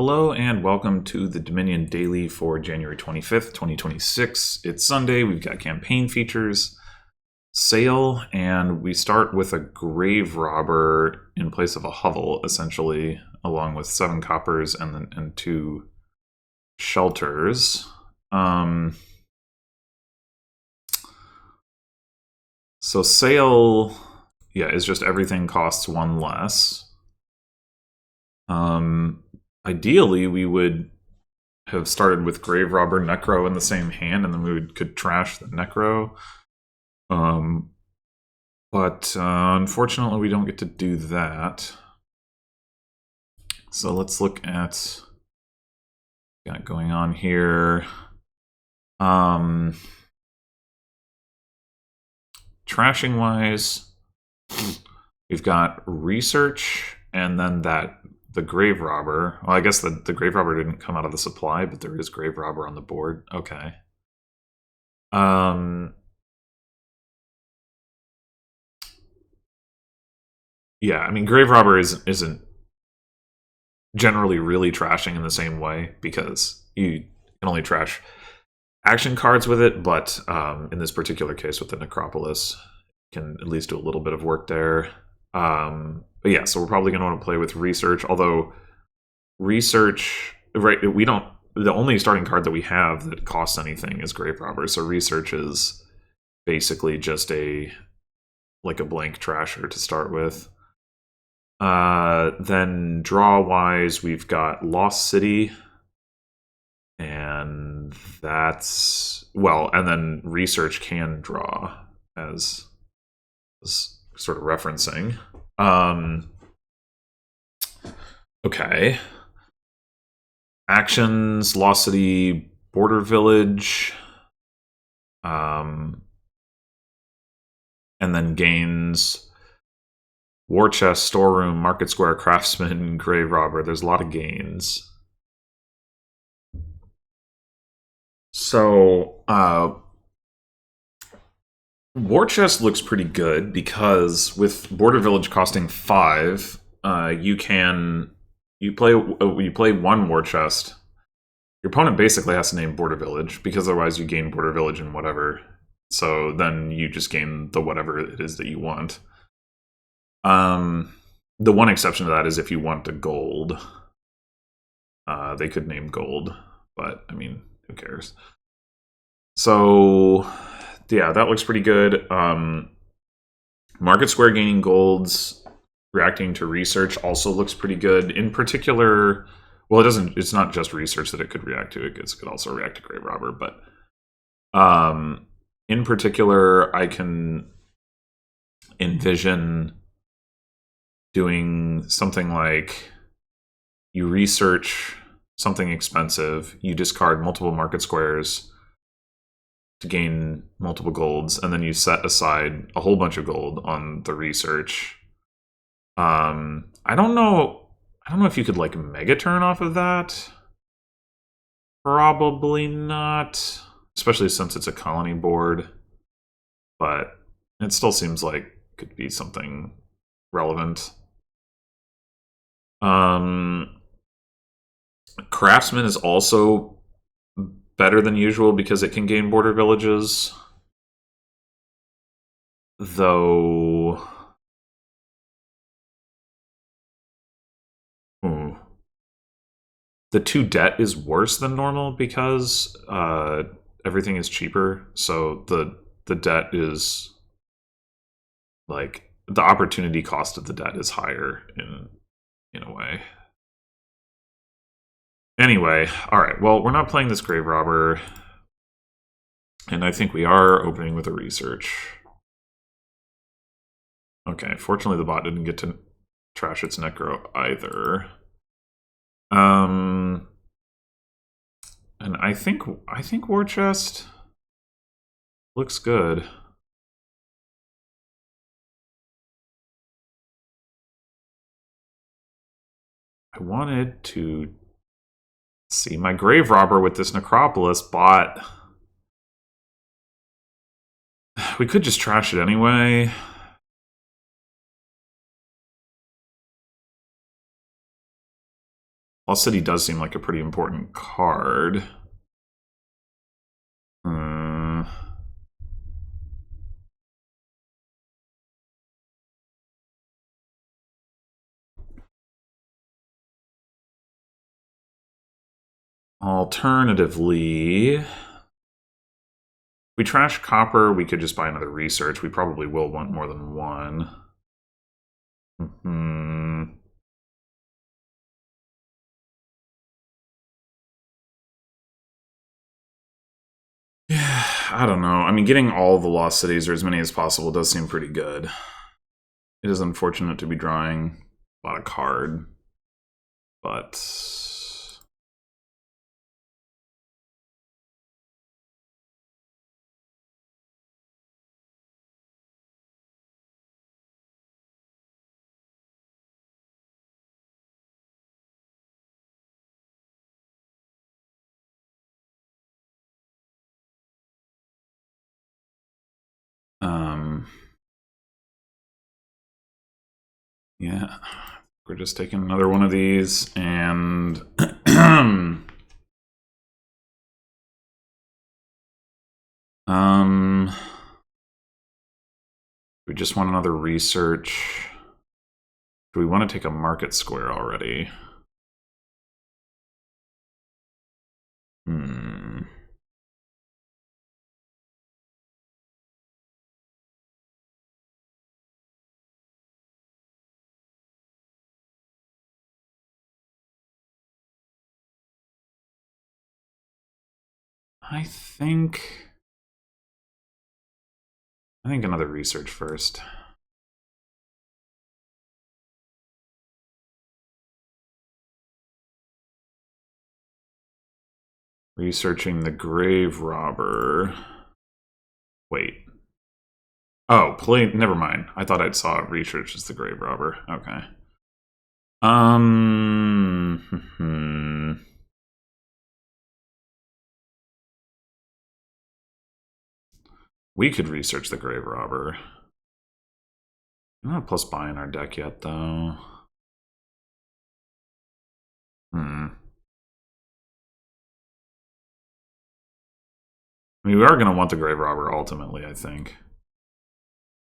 Hello and welcome to the Dominion Daily for January 25th, 2026. It's Sunday, we've got campaign features, sale, and we start with a grave robber in place of a hovel, essentially, along with 7 coppers and 2 shelters. So sale, is just everything costs 1 less. Ideally, we would have started with Grave Robber Necro in the same hand, and then we could trash the Necro. But unfortunately, we don't get to do that. So let's look at what got going on here. Trashing wise, we've got research, and then the Grave Robber. Well, I guess the Grave Robber didn't come out of the supply, but there is Grave Robber on the board. Okay. Yeah, I mean, Grave Robber isn't generally really trashing in the same way, because you can only trash action cards with it, but in this particular case with the Necropolis, can at least do a little bit of work there. But yeah, so we're probably going to want to play with research, although research, right, the only starting card that we have that costs anything is Grave Robber, so research is basically just a blank trasher to start with. Then draw-wise, we've got Lost City, and that's, well, and then research can draw, as sort of referencing. Okay. Actions, Lost City, Border Village, and then gains War Chest, Storeroom, Market Square, Craftsman, Grave Robber. There's a lot of gains. So, War Chest looks pretty good because with Border Village costing 5, you play 1 War Chest. Your opponent basically has to name Border Village, because otherwise you gain Border Village and whatever. So then you just gain the whatever it is that you want. The one exception to that is if you want a gold. They could name gold, but I mean, who cares? So yeah, that looks pretty good. Market Square gaining golds, reacting to research also looks pretty good. In particular, well, it's not just research that it could react to. It could also react to Grave Robber, but in particular, I can envision doing something like you research something expensive, you discard multiple Market Squares to gain multiple golds, and then you set aside a whole bunch of gold on the research. I don't know if you could like mega turn off of that. Probably not, especially since it's a colony board, but it still seems like it could be something relevant. Craftsman is also better than usual because it can gain border villages. Though... The 2 debt is worse than normal because everything is cheaper. So the debt is... like, the opportunity cost of the debt is higher in a way. Anyway, alright, well, we're not playing this Grave Robber, and I think we are opening with a research. Okay, fortunately the bot didn't get to trash its Necro either. And I think War Chest looks good. I wanted to see my Grave Robber with this Necropolis bot. We could just trash it anyway. Lost City does seem like a pretty important card. Alternatively, we trash copper, we could just buy another research. We probably will want more than one. Yeah, I don't know. I mean, getting all the lost cities or as many as possible does seem pretty good. It is unfortunate to be drawing a lot of card, but yeah, we're just taking another one of these and we just want another research. Do we want to take a market square already? I think another research first. Researching the grave robber. Wait. Oh, never mind. I thought I'd saw research as the grave robber. Okay. We could research the grave robber. I'm not plus buy in our deck yet, though. I mean, we are going to want the grave robber ultimately, I think.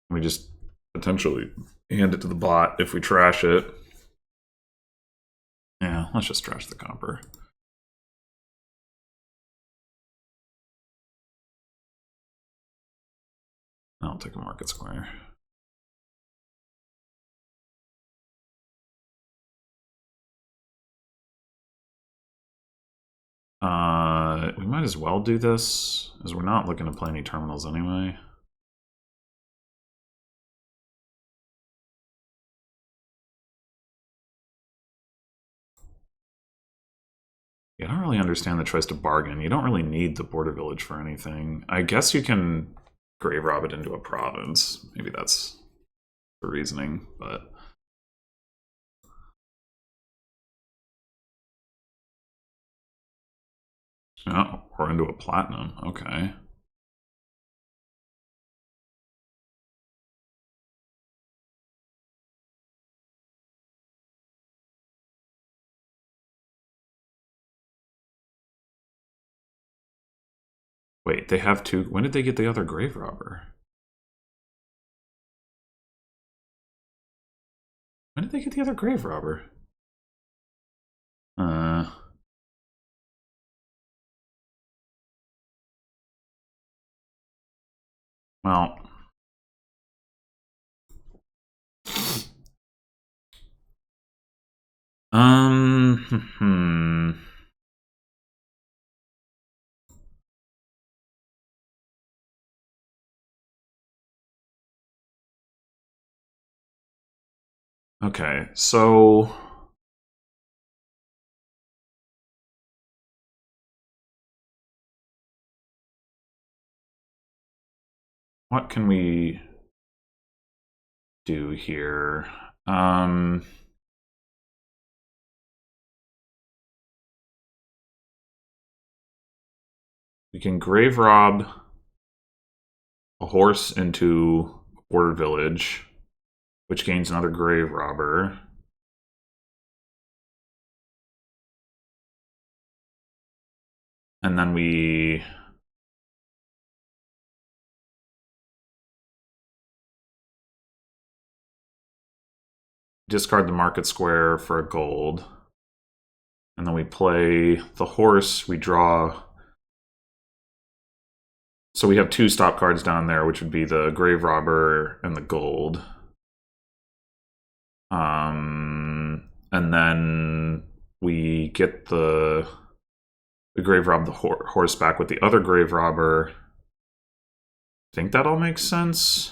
We just potentially hand it to the bot if we trash it. Yeah, let's just trash the copper. I'll take a market square. We might as well do this, as we're not looking to play any terminals anyway. Yeah, I don't really understand the choice to bargain. You don't really need the border village for anything. I guess you can grave rob it into a province. Maybe that's the reasoning, but... Oh, or into a platinum. Okay. Wait, they have two... When did they get the other grave robber? When did they get the other grave robber? Well... Okay, so... What can we do here? We can grave rob a horse into a border village, which gains another grave robber. And then we discard the market square for a gold. And then we play the horse. We draw. So we have 2 stop cards down there, which would be the grave robber and the gold. And then we get the grave rob the horse back with the other grave robber. I think that all makes sense.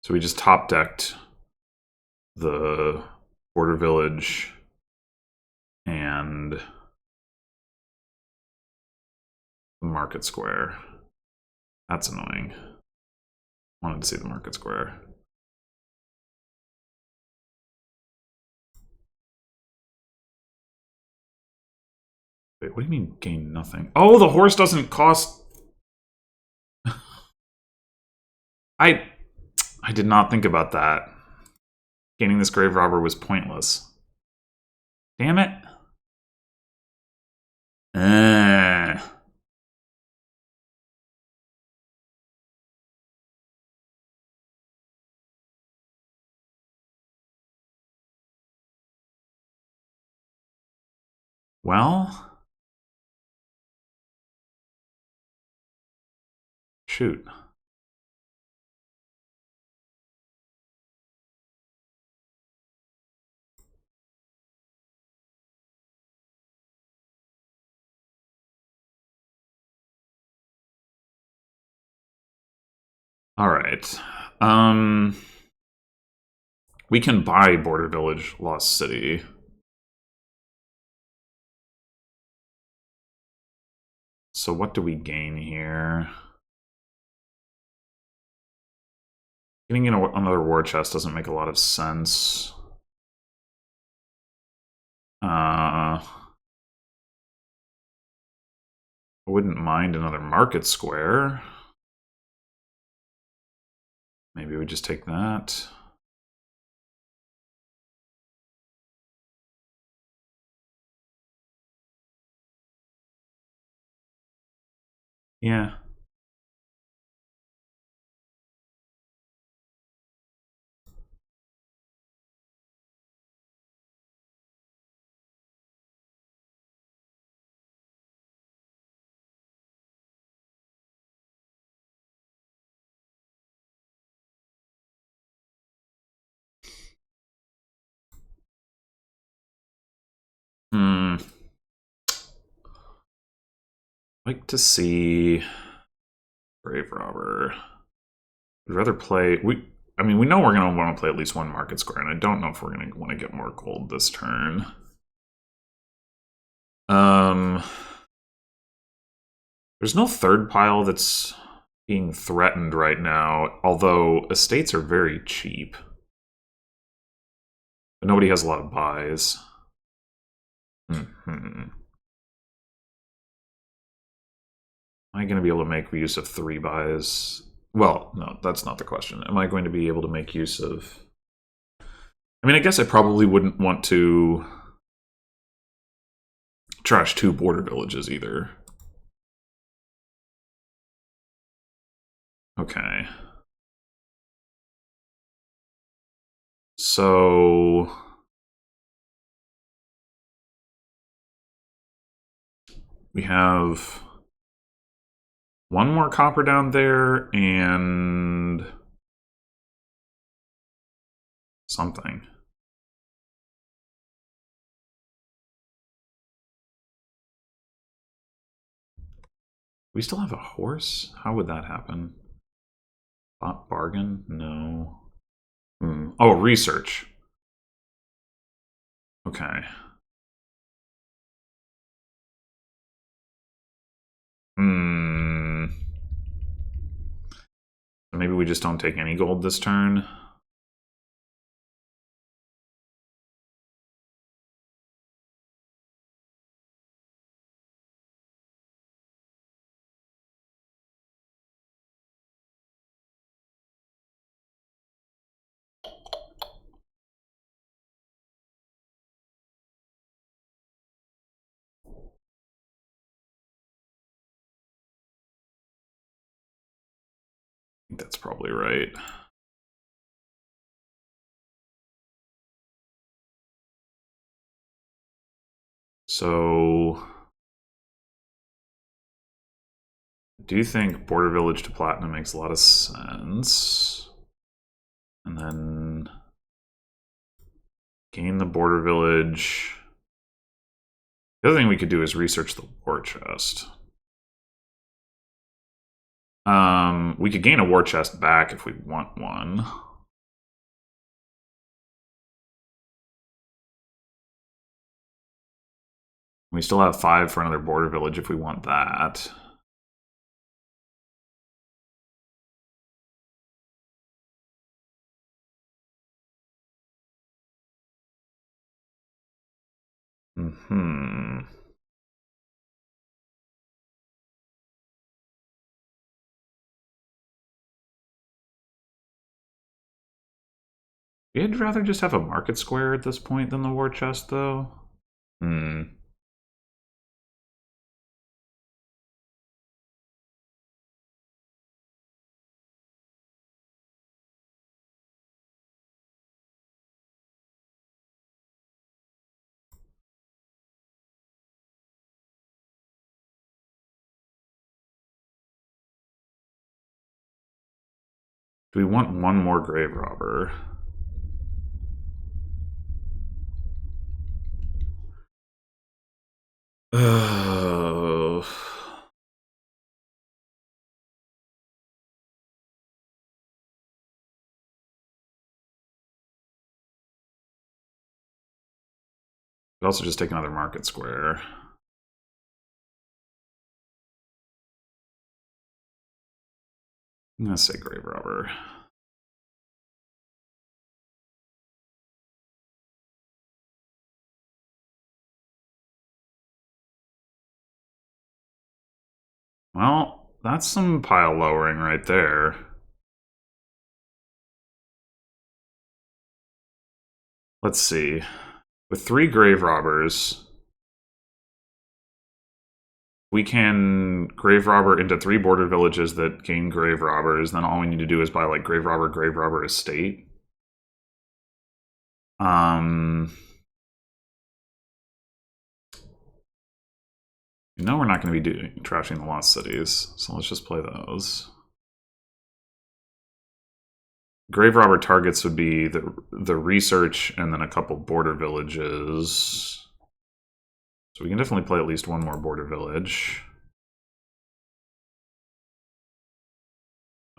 So we just top decked the border village and the market square. That's annoying. Wanted to see the market square. Wait, what do you mean gain nothing? Oh, the horse doesn't cost... I did not think about that. Gaining this grave robber was pointless. Damn it. Well, shoot. All right. We can buy Border Village, Lost City. So what do we gain here? Getting in another war chest doesn't make a lot of sense. I wouldn't mind another market square. Maybe we just take that. Yeah. Like to see Grave Robber. I'd rather play... I mean, we know we're going to want to play at least one market square, and I don't know if we're going to want to get more gold this turn. There's no third pile that's being threatened right now, although estates are very cheap. But nobody has a lot of buys. Am I going to be able to make use of 3 buys? Well, no, that's not the question. Am I going to be able to make use of... I mean, I guess I probably wouldn't want to trash 2 border villages either. Okay. So... we have 1 more copper down there and something. We still have a horse? How would that happen? Bought bargain? No. Oh, research. Okay. Maybe we just don't take any gold this turn. think that's probably right. So, I do think border village to platinum makes a lot of sense. And then gain the border village. The other thing we could do is research the war chest. We could gain a war chest back if we want one. We still have 5 for another border village if we want that. We'd rather just have a market square at this point than the war chest, though. Do we want one more grave robber? Oh. Could also just take another market square. I'm gonna say grave robber. Well, that's some pile lowering right there. Let's see. With 3 grave robbers, we can grave robber into 3 border villages that gain grave robbers. Then all we need to do is buy like grave robber estate. No, we're not going to be trashing the lost cities, so let's just play those. Grave robber targets would be the research and then a couple border villages. So we can definitely play at least one more border village.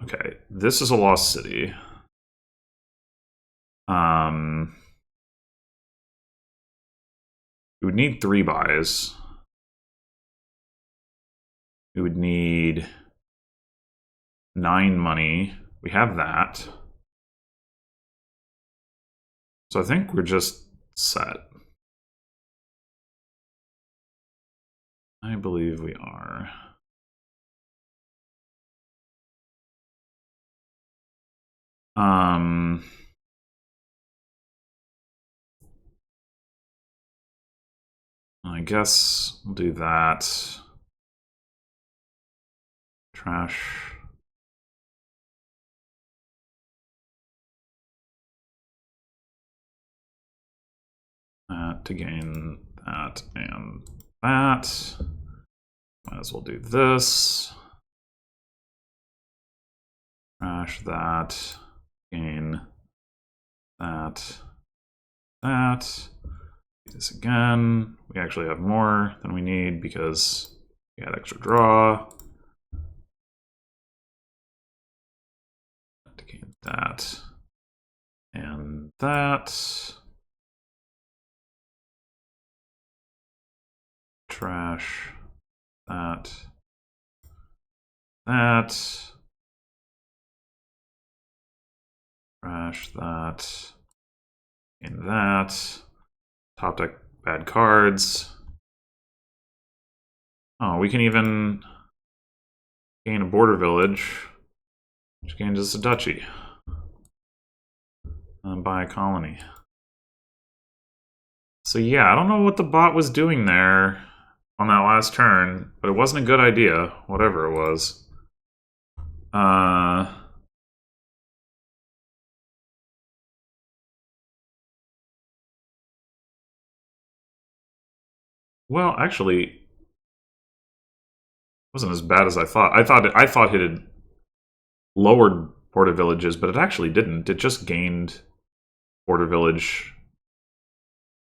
Okay, this is a lost city. We would need 3 buys. We would need 9 money. We have that. So I think we're just set. I believe we are. I guess we'll do that. Trash. That to gain that and that. Might as well do this. Trash that. Gain that. That. Do this again. We actually have more than we need because we had extra draw. To gain that. And that. Trash that. That. Trash that. And that. Top deck bad cards. Oh, we can even gain a border village, which gains us a duchy. And buy a colony. So yeah, I don't know what the bot was doing there on that last turn, but it wasn't a good idea, whatever it was. Well, actually, it wasn't as bad as I thought. I thought it had lowered border villages, but it actually didn't. It just gained border village.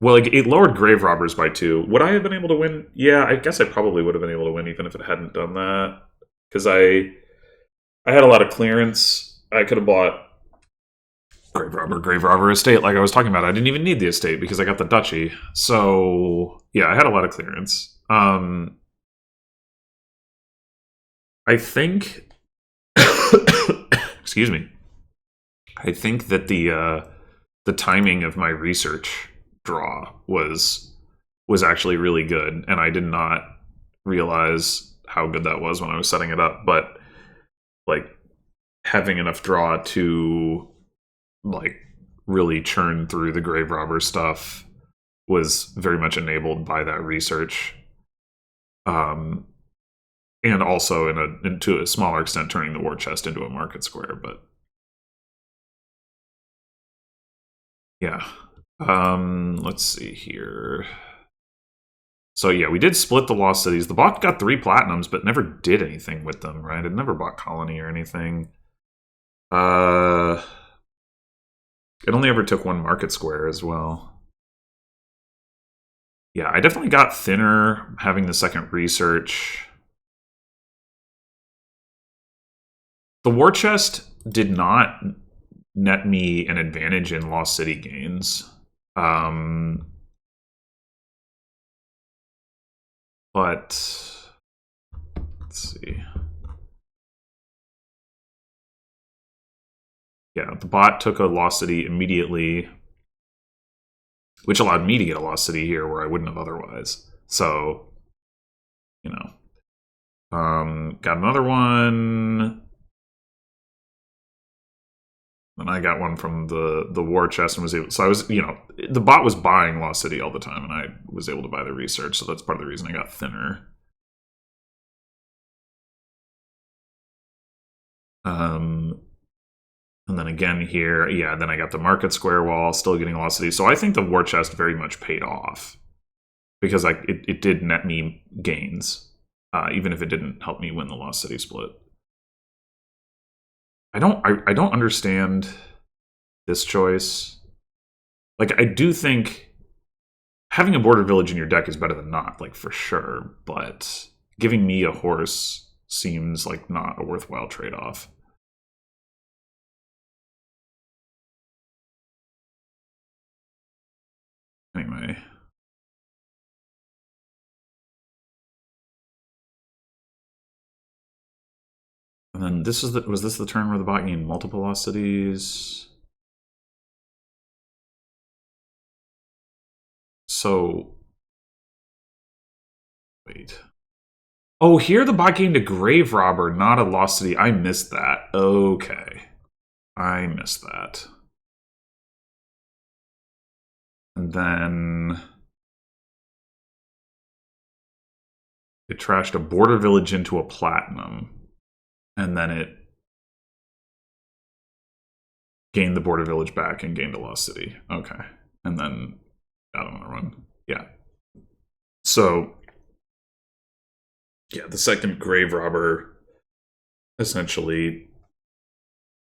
Well, like, it lowered grave robbers by 2. Would I have been able to win? Yeah, I guess I probably would have been able to win even if it hadn't done that. Because I had a lot of clearance. I could have bought Grave Robber estate, like I was talking about. I didn't even need the estate because I got the duchy. So yeah, I had a lot of clearance. I think, excuse me. I think that the timing of my research draw was actually really good, and I did not realize how good that was when I was setting it up. But like having enough draw to like really churn through the grave robber stuff was very much enabled by that research, and also into a smaller extent turning the war chest into a market square. But yeah, let's see here. So yeah, we did split the lost cities. The bot got 3 platinums, but never did anything with them. Right? It never bought colony or anything. It only ever took 1 market square as well. Yeah, I definitely got thinner having the second research. The war chest did not net me an advantage in lost city gains. But let's see. Yeah, the bot took a lost city immediately, which allowed me to get a lost city here where I wouldn't have otherwise. So, you know, got another one. Then I got one from the war chest and was able. So I was, the bot was buying lost city all the time, and I was able to buy the research. So that's part of the reason I got thinner. And then again here, yeah, then I got the market square wall, still getting lost city. So I think the war chest very much paid off because it did net me gains, even if it didn't help me win the lost city split. I don't understand this choice. Like, I do think having a border village in your deck is better than not, like, for sure. But giving me a horse seems like not a worthwhile trade-off. Anyway. And then was this the turn where the bot gained multiple lost cities? So, wait. Oh, here the bot gained a grave robber, not a lost city. I missed that. Okay. I missed that. And then it trashed a border village into a platinum. And then it gained the border village back and gained a lost city. Okay. And then got another one. Yeah. So, yeah, the second grave robber essentially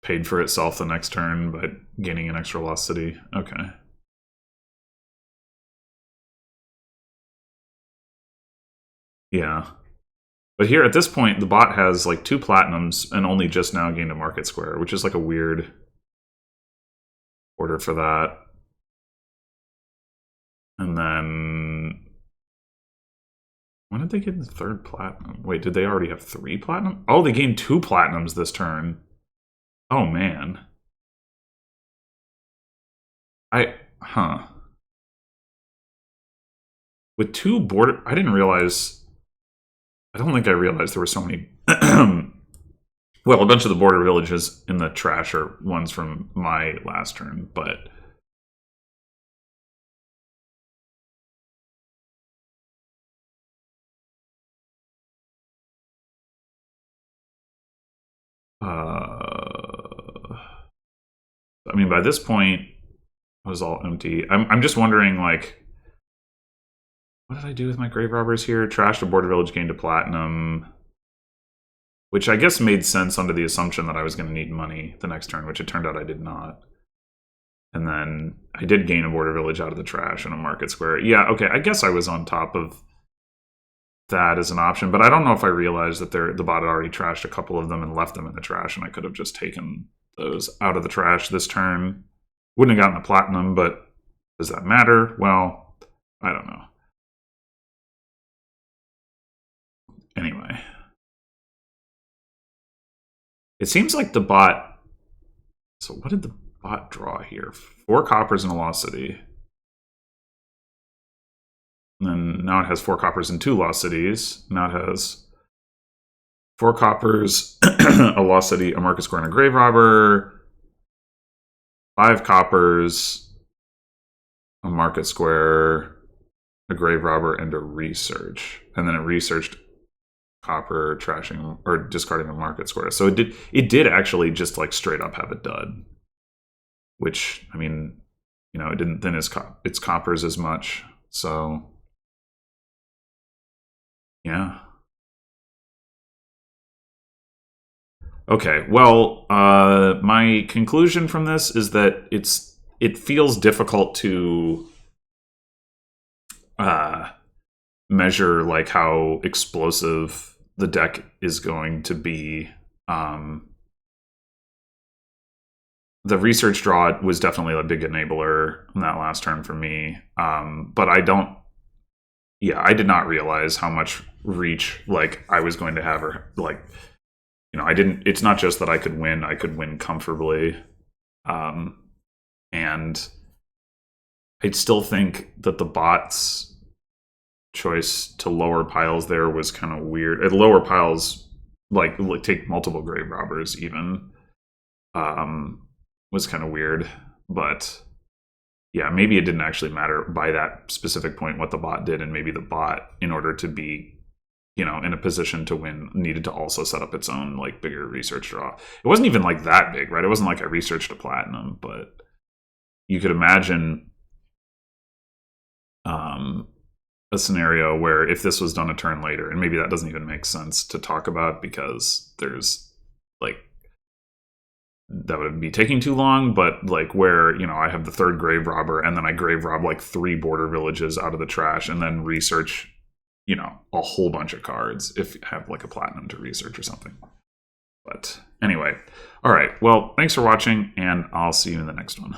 paid for itself the next turn by gaining an extra lost city. Okay. Yeah. But here, at this point, the bot has like 2 platinums and only just now gained a market square, which is like a weird order for that. And then when did they get the 3rd platinum? Wait, did they already have 3 platinum? Oh, they gained 2 platinums this turn. Oh, man. With 2 border... I didn't realize... I don't think I realized there were so many... well, a bunch of the border villages in the trash are ones from my last turn, but... I mean, by this point, it was all empty. I'm just wondering, like... what did I do with my grave robbers here? Trashed a border village, gained a platinum, which I guess made sense under the assumption that I was going to need money the next turn, which it turned out I did not. And then I did gain a border village out of the trash and a market square. Yeah, okay, I guess I was on top of that as an option, but I don't know if I realized that the bot had already trashed a couple of them and left them in the trash, and I could have just taken those out of the trash this turn. Wouldn't have gotten the platinum, but does that matter? Well, I don't know. Anyway. It seems like the bot... So what did the bot draw here? 4 coppers in a lost city. And then now it has 4 coppers in 2 lost cities. Now it has 4 coppers, a lost city, a market square, and a grave robber. 5 coppers, a market square, a grave robber, and a research. And then it researched copper, trashing, or discarding a market square. So it did actually just like straight up have a dud. Which, I mean, you know, it didn't thin its coppers as much. So, yeah. Okay, well, my conclusion from this is that it feels difficult to measure like how explosive the deck is going to be. The research draw was definitely a big enabler in that last turn for me. But I did not realize how much reach like I was going to have, or like, you know, it's not just that I could win comfortably. And I'd still think that the bot's choice to lower piles there was kind of weird. At lower piles, like take multiple grave robbers even, was kind of weird. But yeah, maybe it didn't actually matter by that specific point what the bot did, and maybe the bot, in order to be, you know, in a position to win, needed to also set up its own like bigger research draw. It wasn't even like that big, right? It wasn't like I researched a platinum, but you could imagine a scenario where if this was done a turn later, and maybe that doesn't even make sense to talk about because there's like, that would be taking too long, but like where, you know, I have the 3rd grave robber and then I grave rob like 3 border villages out of the trash and then research, you know, a whole bunch of cards if you have like a platinum to research or something. But anyway, all right, well, thanks for watching, and I'll see you in the next one.